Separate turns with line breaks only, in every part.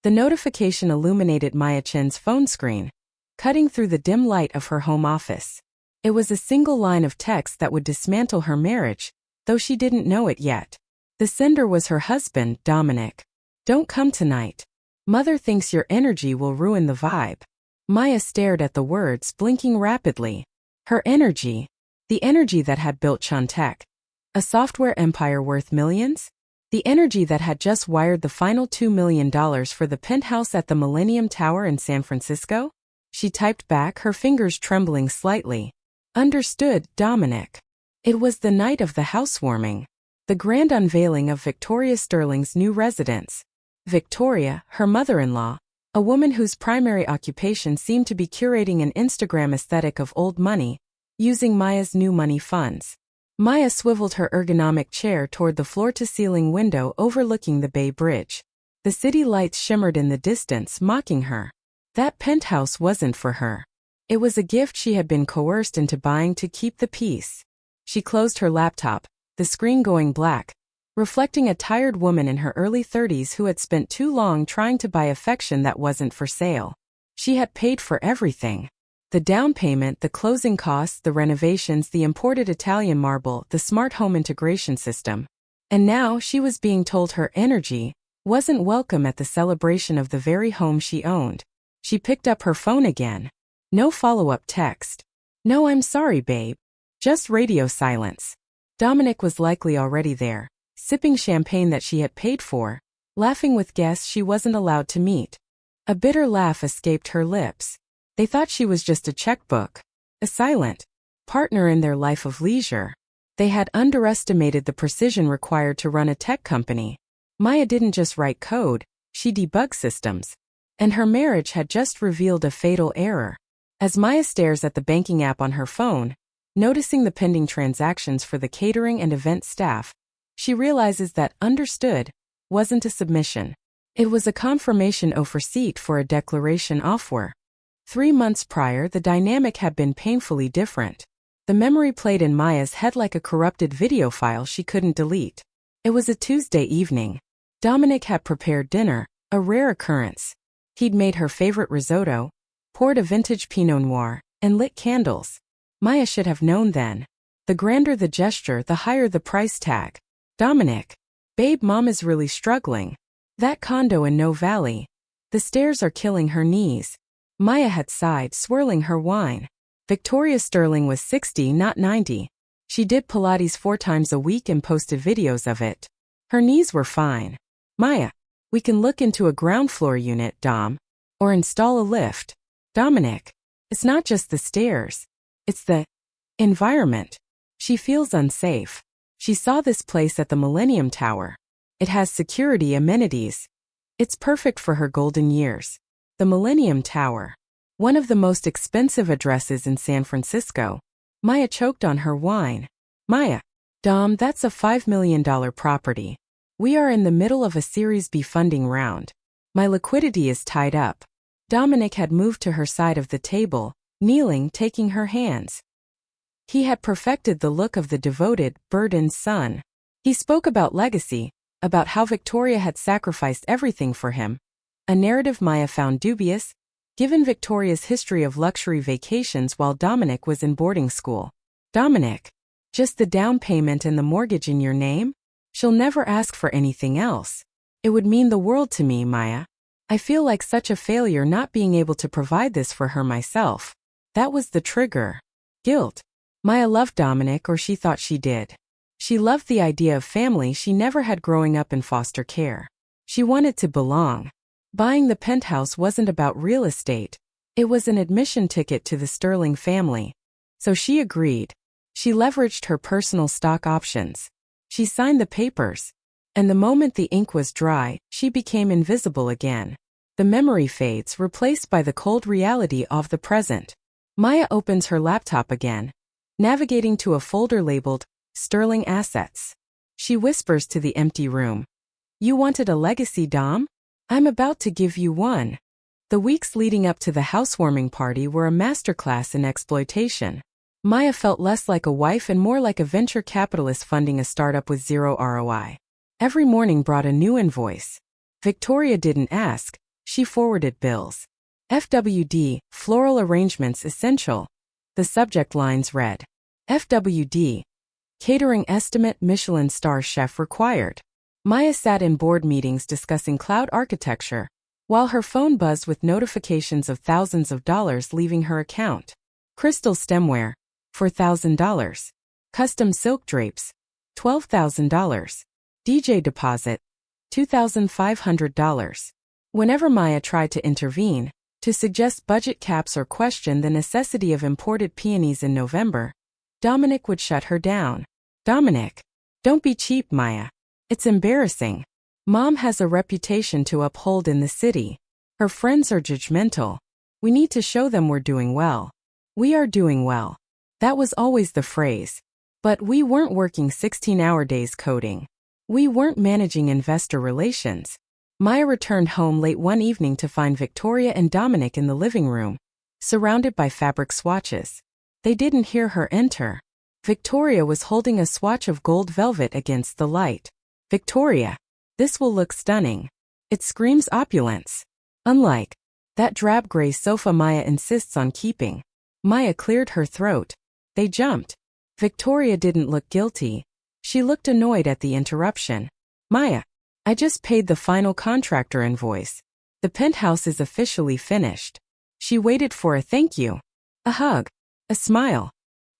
The notification illuminated Maya Chen's phone screen, cutting through the dim light of her home office. It was a single line of text that would dismantle her marriage, though she didn't know it yet. The sender was her husband, Dominic. "Don't come tonight. Mother thinks your energy will ruin the vibe." Maya stared at the words, blinking rapidly. Her energy. The energy that had built Chantec. A software empire worth millions? The energy that had just wired the final $2 million for the penthouse at the Millennium Tower in San Francisco? She typed back, her fingers trembling slightly. "Understood, Dominic." It was the night of the housewarming. The grand unveiling of Victoria Sterling's new residence. Victoria, her mother-in-law, a woman whose primary occupation seemed to be curating an Instagram aesthetic of old money, using Maya's new money funds. Maya swiveled her ergonomic chair toward the floor-to-ceiling window overlooking the Bay Bridge. The city lights shimmered in the distance, mocking her. That penthouse wasn't for her. It was a gift she had been coerced into buying to keep the peace. She closed her laptop, the screen going black, reflecting a tired woman in her early 30s who had spent too long trying to buy affection that wasn't for sale. She had paid for everything. The down payment, the closing costs, the renovations, the imported Italian marble, the smart home integration system. And now she was being told her energy wasn't welcome at the celebration of the very home she owned. She picked up her phone again. No follow-up text. "No, I'm sorry, babe. Just radio silence." Dominic was likely already there, sipping champagne that she had paid for, laughing with guests she wasn't allowed to meet. A bitter laugh escaped her lips. They thought she was just a checkbook, a silent partner in their life of leisure. They had underestimated the precision required to run a tech company. Maya didn't just write code, she debugged systems. And her marriage had just revealed a fatal error. As Maya stares at the banking app on her phone, noticing the pending transactions for the catering and event staff, she realizes that "understood" wasn't a submission. It was a confirmation of receipt for a declaration offer. 3 months prior, the dynamic had been painfully different. The memory played in Maya's head like a corrupted video file she couldn't delete. It was a Tuesday evening. Dominic had prepared dinner, a rare occurrence. He'd made her favorite risotto, poured a vintage Pinot Noir, and lit candles. Maya should have known then. The grander the gesture, the higher the price tag. "Dominic. Babe, Mom is really struggling. That condo in No Valley. The stairs are killing her knees." Maya had sighed, swirling her wine. Victoria Sterling was 60, not 90. She did Pilates 4 times a week and posted videos of it. Her knees were fine. "Maya, we can look into a ground floor unit, Dom. Or install a lift." "Dominic, it's not just the stairs. It's the environment. She feels unsafe. She saw this place at the Millennium Tower. It has security amenities. It's perfect for her golden years." The Millennium Tower. One of the most expensive addresses in San Francisco. Maya choked on her wine. "Maya. Dom, that's a $5 million property. We are in the middle of a Series B funding round. My liquidity is tied up." Dominic had moved to her side of the table, kneeling, taking her hands. He had perfected the look of the devoted, burdened son. He spoke about legacy, about how Victoria had sacrificed everything for him. A narrative Maya found dubious, given Victoria's history of luxury vacations while Dominic was in boarding school. "Dominic, just the down payment and the mortgage in your name? She'll never ask for anything else. It would mean the world to me, Maya. I feel like such a failure not being able to provide this for her myself." That was the trigger. Guilt. Maya loved Dominic, or she thought she did. She loved the idea of family she never had growing up in foster care. She wanted to belong. Buying the penthouse wasn't about real estate. It was an admission ticket to the Sterling family. So she agreed. She leveraged her personal stock options. She signed the papers. And the moment the ink was dry, she became invisible again. The memory fades, replaced by the cold reality of the present. Maya opens her laptop again, navigating to a folder labeled Sterling Assets. She whispers to the empty room. "You wanted a legacy, Dom? I'm about to give you one." The weeks leading up to the housewarming party were a masterclass in exploitation. Maya felt less like a wife and more like a venture capitalist funding a startup with zero ROI. Every morning brought a new invoice. Victoria didn't ask, She forwarded bills. FWD, floral arrangements essential. The subject lines read. FWD, catering estimate Michelin star chef required. Maya sat in board meetings discussing cloud architecture, while her phone buzzed with notifications of thousands of dollars leaving her account. Crystal stemware, $4,000. Custom silk drapes, $12,000. DJ deposit, $2,500. Whenever Maya tried to intervene, to suggest budget caps or question the necessity of imported peonies in November, Dominic would shut her down. Dominic, don't be cheap, Maya. It's embarrassing. Mom has a reputation to uphold in the city. Her friends are judgmental. We need to show them we're doing well. We are doing well. That was always the phrase. But we weren't working 16-hour days coding. We weren't managing investor relations. Maya returned home late one evening to find Victoria and Dominic in the living room, surrounded by fabric swatches. They didn't hear her enter. Victoria was holding a swatch of gold velvet against the light. Victoria, this will look stunning. It screams opulence. Unlike that drab gray sofa Maya insists on keeping. Maya cleared her throat. They jumped. Victoria didn't look guilty. She looked annoyed at the interruption. Maya, I just paid the final contractor invoice. The penthouse is officially finished. She waited for a thank you, a hug, a smile.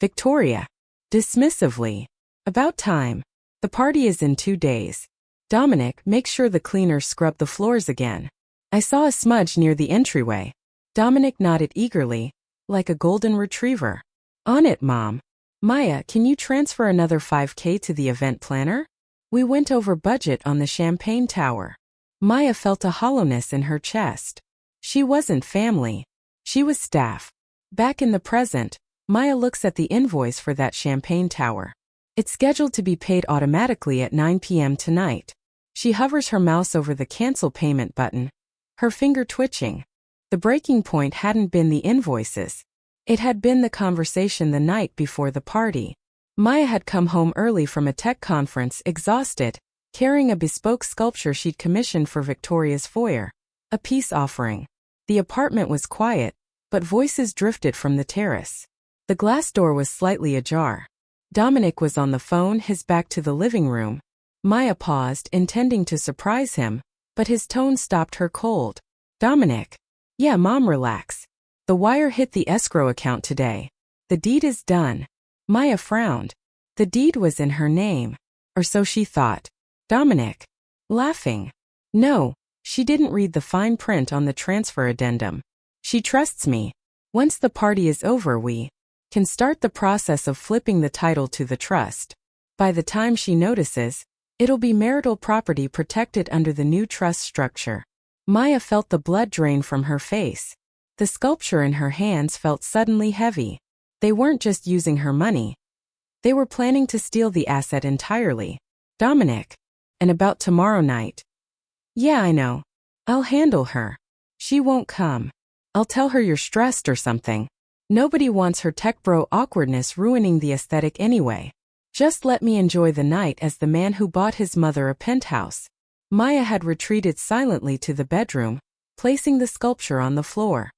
Victoria, dismissively. About time. The party is in 2 days. Dominic, make sure the cleaners scrub the floors again. I saw a smudge near the entryway. Dominic nodded eagerly, like a golden retriever. On it, Mom. Maya, can you transfer another $5,000 to the event planner? We went over budget on the champagne tower. Maya felt a hollowness in her chest. She wasn't family. She was staff. Back in the present, Maya looks at the invoice for that champagne tower. It's scheduled to be paid automatically at 9 p.m. tonight. She hovers her mouse over the cancel payment button, her finger twitching. The breaking point hadn't been the invoices. It had been the conversation the night before the party. Maya had come home early from a tech conference exhausted, carrying a bespoke sculpture she'd commissioned for Victoria's foyer, a peace offering. The apartment was quiet, but voices drifted from the terrace. The glass door was slightly ajar. Dominic was on the phone, his back to the living room. Maya paused, intending to surprise him, but his tone stopped her cold. Dominic. Yeah, Mom, relax. The wire hit the escrow account today. The deed is done. Maya frowned. The deed was in her name. Or so she thought. Dominic. Laughing. No, she didn't read the fine print on the transfer addendum. She trusts me. Once the party is over, we can start the process of flipping the title to the trust. By the time she notices, it'll be marital property protected under the new trust structure. Maya felt the blood drain from her face. The sculpture in her hands felt suddenly heavy. They weren't just using her money. They were planning to steal the asset entirely. Dominic. And about tomorrow night. Yeah, I know. I'll handle her. She won't come. I'll tell her you're stressed or something. Nobody wants her tech bro awkwardness ruining the aesthetic anyway. Just let me enjoy the night as the man who bought his mother a penthouse. Maya had retreated silently to the bedroom, placing the sculpture on the floor.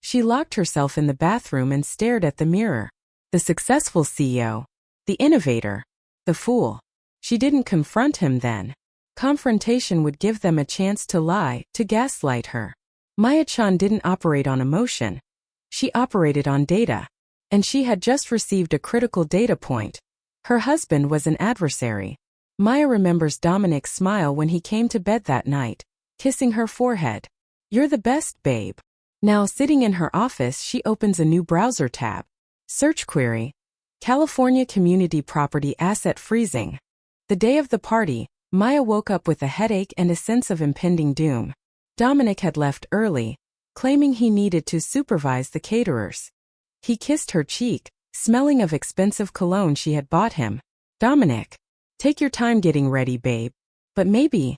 She locked herself in the bathroom and stared at the mirror. The successful CEO. The innovator. The fool. She didn't confront him then. Confrontation would give them a chance to lie, to gaslight her. Maya-chan didn't operate on emotion. She operated on data. And she had just received a critical data point. Her husband was an adversary. Maya remembers Dominic's smile when he came to bed that night, kissing her forehead. You're the best, babe. Now sitting in her office, she opens a new browser tab. Search query. California Community Property Asset Freezing. The day of the party, Maya woke up with a headache and a sense of impending doom. Dominic had left early, claiming he needed to supervise the caterers. He kissed her cheek, smelling of expensive cologne she had bought him. Dominic. Take your time getting ready, babe. But maybe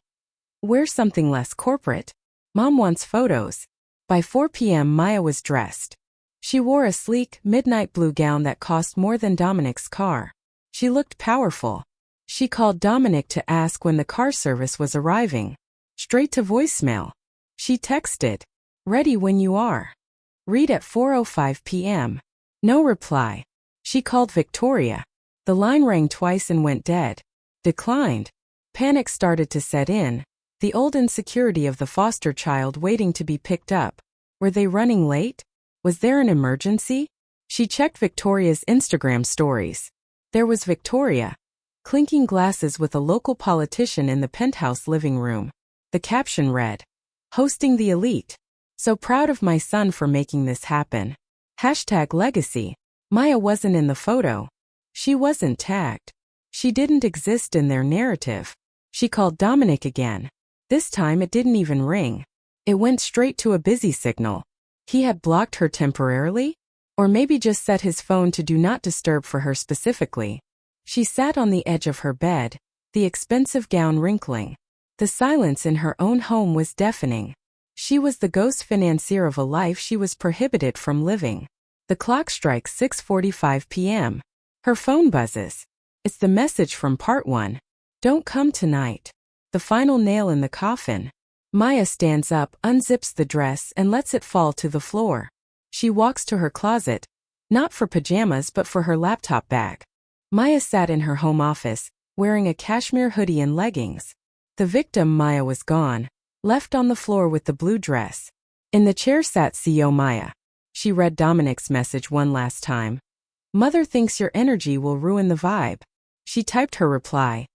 wear something less corporate. Mom wants photos. By 4 p.m. Maya was dressed. She wore a sleek, midnight blue gown that cost more than Dominic's car. She looked powerful. She called Dominic to ask when the car service was arriving. Straight to voicemail. She texted, "Ready when you are. Read at 4:05 p.m. No reply. She called Victoria. The line rang twice and went dead. Declined. Panic started to set in. The old insecurity of the foster child waiting to be picked up. Were they running late? Was there an emergency? She checked Victoria's Instagram stories. There was Victoria, clinking glasses with a local politician in the penthouse living room. The caption read, "Hosting the elite. So proud of my son for making this happen. #legacy. Maya wasn't in the photo. She wasn't tagged. She didn't exist in their narrative. She called Dominic again. This time it didn't even ring. It went straight to a busy signal. He had blocked her temporarily? Or maybe just set his phone to do not disturb for her specifically. She sat on the edge of her bed, the expensive gown wrinkling. The silence in her own home was deafening. She was the ghost financier of a life she was prohibited from living. The clock strikes 6:45 p.m. Her phone buzzes. It's the message from part 1. Don't come tonight. The final nail in the coffin. Maya stands up, unzips the dress, and lets it fall to the floor. She walks to her closet, not for pajamas but for her laptop bag. Maya sat in her home office, wearing a cashmere hoodie and leggings. The victim Maya was gone, left on the floor with the blue dress. In the chair sat CEO Maya. She read Dominic's message one last time. "Mother thinks your energy will ruin the vibe." She typed her reply.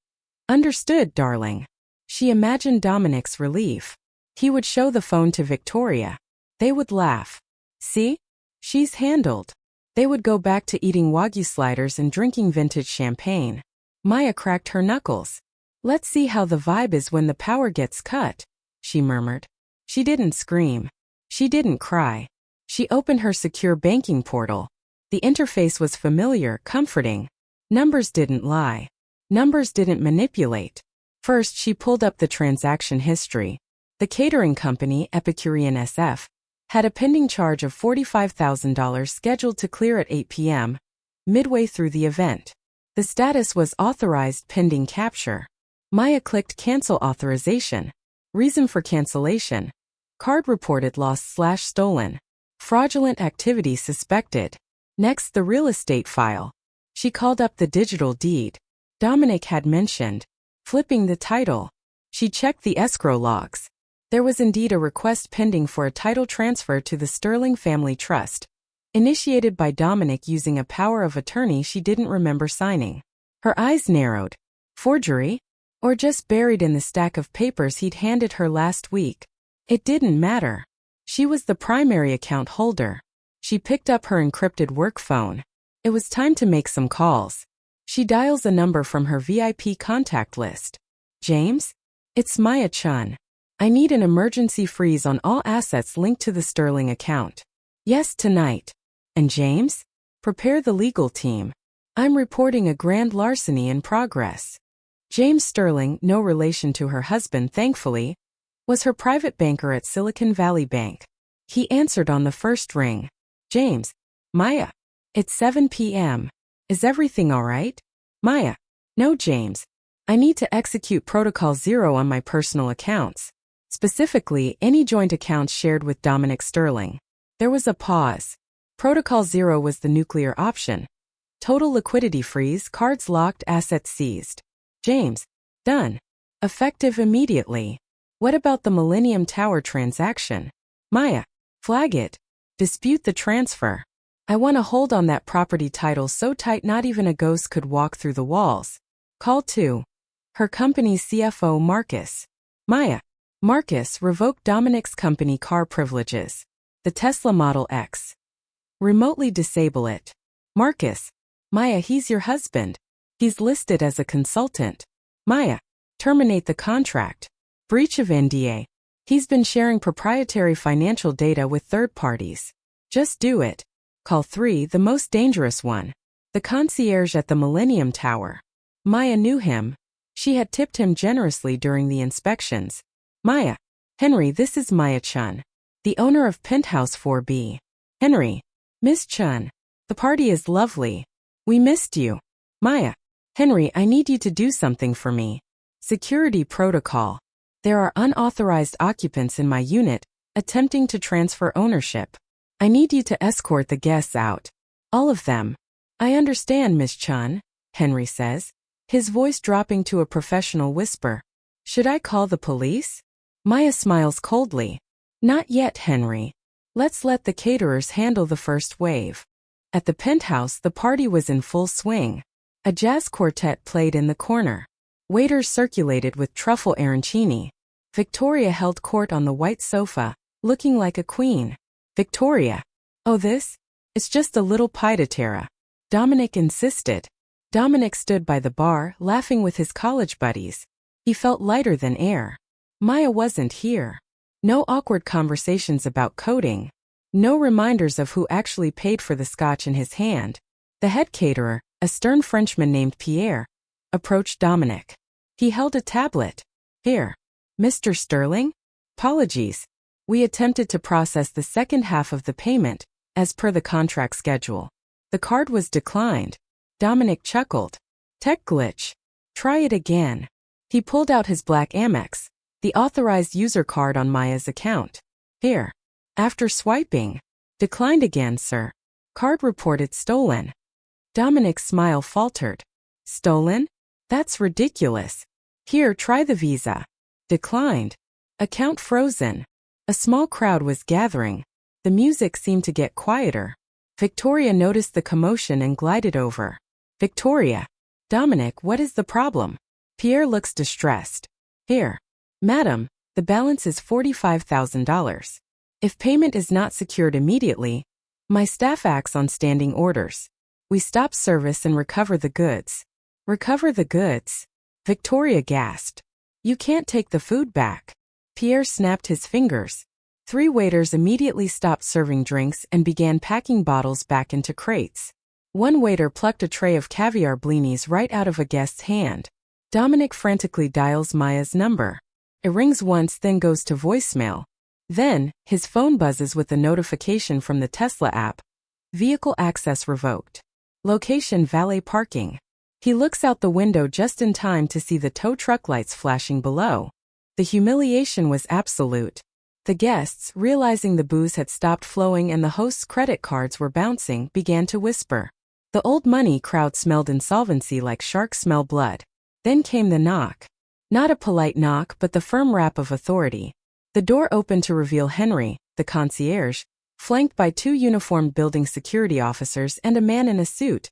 "Understood, darling." She imagined Dominic's relief. He would show the phone to Victoria. They would laugh. "See? She's handled." They would go back to eating Wagyu sliders and drinking vintage champagne. Maya cracked her knuckles. "Let's see how the vibe is when the power gets cut," she murmured. She didn't scream. She didn't cry. She opened her secure banking portal. The interface was familiar, comforting. Numbers didn't lie. Numbers didn't manipulate. First, she pulled up the transaction history. The catering company, Epicurean SF, had a pending charge of $45,000 scheduled to clear at 8 p.m., midway through the event. The status was authorized pending capture. Maya clicked Cancel Authorization. Reason for cancellation: card reported lost/stolen. Fraudulent activity suspected. Next, the real estate file. She called up the digital deed Dominic had mentioned. Flipping the title, she checked the escrow logs. There was indeed a request pending for a title transfer to the Sterling Family Trust, initiated by Dominic using a power of attorney she didn't remember signing. Her eyes narrowed. Forgery? Or just buried in the stack of papers he'd handed her last week? It didn't matter. She was the primary account holder. She picked up her encrypted work phone. It was time to make some calls. She dials a number from her VIP contact list. "James? It's Maya Chun. I need an emergency freeze on all assets linked to the Sterling account. Yes, tonight. And James? Prepare the legal team. I'm reporting a grand larceny in progress." James Sterling, no relation to her husband thankfully, was her private banker at Silicon Valley Bank. He answered on the first ring. "James. Maya. It's 7 p.m. Is everything all right?" Maya. "No, James. I need to execute Protocol 0 on my personal accounts. Specifically, any joint accounts shared with Dominic Sterling." There was a pause. Protocol 0 was the nuclear option. Total liquidity freeze, cards locked, assets seized. James. "Done. Effective immediately. What about the Millennium Tower transaction?" Maya. "Flag it. Dispute the transfer. I want to hold on that property title so tight not even a ghost could walk through the walls. Call 2. Her company's CFO Marcus." Maya. "Marcus, revoke Dominic's company car privileges. The Tesla Model X. Remotely disable it." Marcus. "Maya, he's your husband. He's listed as a consultant." Maya. "Terminate the contract. Breach of NDA. He's been sharing proprietary financial data with third parties. Just do it. Call 3, the most dangerous one. The concierge at the Millennium Tower." Maya knew him. She had tipped him generously during the inspections. Maya. "Henry, this is Maya Chun, the owner of Penthouse 4B. Henry. Miss Chun. The party is lovely. We missed you." Maya. "Henry, I need you to do something for me. Security protocol. There are unauthorized occupants in my unit, attempting to transfer ownership. I need you to escort the guests out. All of them. I understand, Miss Chun, Henry says, his voice dropping to a professional whisper. Should I call the police? Maya smiles coldly. Not yet, Henry. Let's let the caterers handle the first wave. At the penthouse, the party was in full swing. A jazz quartet played in the corner. Waiters circulated with truffle arancini. Victoria held court on the white sofa, looking like a queen. Victoria. Oh, this? It's just a little pied-a-terre. Dominic insisted. Dominic stood by the bar, laughing with his college buddies. He felt lighter than air. Maya wasn't here. No awkward conversations about coding. No reminders of who actually paid for the scotch in his hand. The head caterer, a stern Frenchman named Pierre, approached Dominic. He held a tablet. Here. Mr. Sterling? Apologies. We attempted to process the second half of the payment, as per the contract schedule. The card was declined. Dominic chuckled. Tech glitch. Try it again. He pulled out his black Amex, the authorized user card on Maya's account. Here. After swiping. Declined again, sir. Card reported stolen. Dominic's smile faltered. Stolen? That's ridiculous. Here, try the Visa. Declined. Account frozen. A small crowd was gathering. The music seemed to get quieter. Victoria noticed the commotion and glided over. Victoria. Dominic, what is the problem? Pierre looks distressed. Here. Madam, the balance is $45,000. If payment is not secured immediately, my staff acts on standing orders. We stop service and recover the goods. Recover the goods? Victoria gasped. You can't take the food back. Pierre snapped his fingers. 3 waiters immediately stopped serving drinks and began packing bottles back into crates. One waiter plucked a tray of caviar blinis right out of a guest's hand. Dominic frantically dials Maya's number. It rings once, then goes to voicemail. Then, his phone buzzes with a notification from the Tesla app. Vehicle access revoked. Location valet parking. He looks out the window just in time to see the tow truck lights flashing below. The humiliation was absolute. The guests, realizing the booze had stopped flowing and the host's credit cards were bouncing, began to whisper. The old money crowd smelled insolvency like sharks smell blood. Then came the knock. Not a polite knock, but the firm rap of authority. The door opened to reveal Henry, the concierge, flanked by 2 uniformed building security officers and a man in a suit.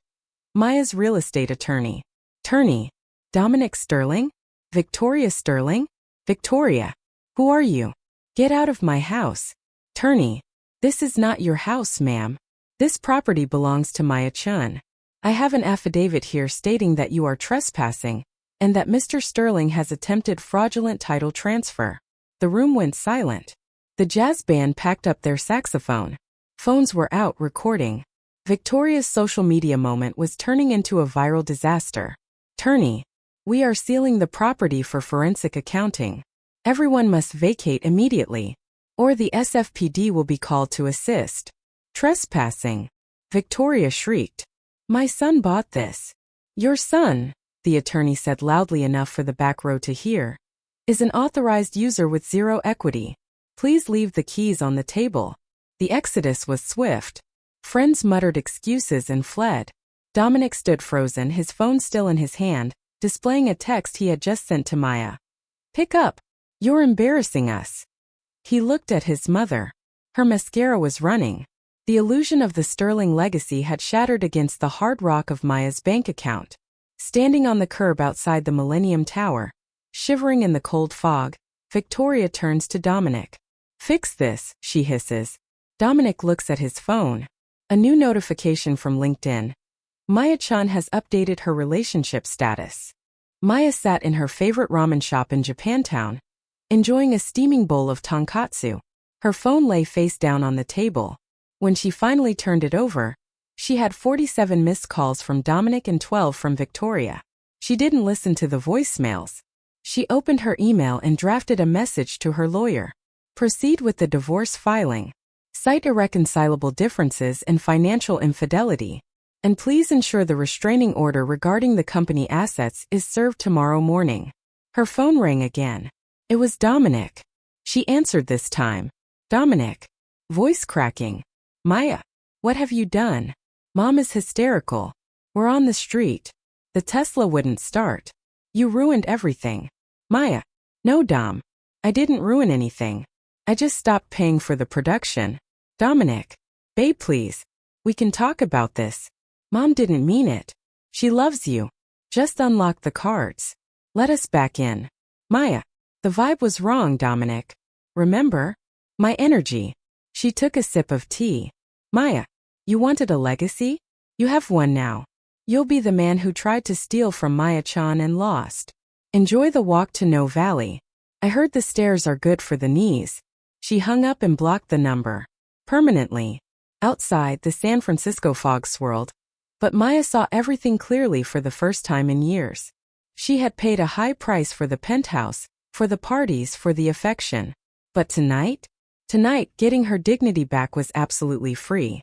Maya's real estate attorney. Attorney. Dominic Sterling? Victoria Sterling? Victoria. Who are you? Get out of my house. Attorney. This is not your house, ma'am. This property belongs to Maya Chun. I have an affidavit here stating that you are trespassing, and that Mr. Sterling has attempted fraudulent title transfer. The room went silent. The jazz band packed up their saxophone. Phones were out recording. Victoria's social media moment was turning into a viral disaster. Attorney. We are sealing the property for forensic accounting. Everyone must vacate immediately, or the SFPD will be called to assist. Trespassing. Victoria shrieked. My son bought this. Your son, the attorney said loudly enough for the back row to hear, is an authorized user with 0 equity. Please leave the keys on the table. The exodus was swift. Friends muttered excuses and fled. Dominic stood frozen, his phone still in his hand, displaying a text he had just sent to Maya. Pick up. You're embarrassing us. He looked at his mother. Her mascara was running. The illusion of the Sterling legacy had shattered against the hard rock of Maya's bank account. Standing on the curb outside the Millennium Tower, shivering in the cold fog, Victoria turns to Dominic. Fix this, she hisses. Dominic looks at his phone. A new notification from LinkedIn. Maya-chan has updated her relationship status. Maya sat in her favorite ramen shop in Japantown, enjoying a steaming bowl of tonkatsu. Her phone lay face down on the table. When she finally turned it over, she had 47 missed calls from Dominic and 12 from Victoria. She didn't listen to the voicemails. She opened her email and drafted a message to her lawyer. Proceed with the divorce filing. Cite irreconcilable differences and financial infidelity. And please ensure the restraining order regarding the company assets is served tomorrow morning. Her phone rang again. It was Dominic. She answered this time. Dominic. Voice cracking. Maya. What have you done? Mom is hysterical. We're on the street. The Tesla wouldn't start. You ruined everything. Maya. No, Dom. I didn't ruin anything. I just stopped paying for the production. Dominic. Babe, please. We can talk about this. Mom didn't mean it. She loves you. Just unlock the cards. Let us back in. Maya. The vibe was wrong, Dominic. Remember? My energy. She took a sip of tea. Maya. You wanted a legacy? You have one now. You'll be the man who tried to steal from Maya-chan and lost. Enjoy the walk to No Valley. I heard the stairs are good for the knees. She hung up and blocked the number. Permanently. Outside, the San Francisco fog swirled. But Maya saw everything clearly for the first time in years. She had paid a high price for the penthouse, for the parties, for the affection. But tonight? Tonight, getting her dignity back was absolutely free.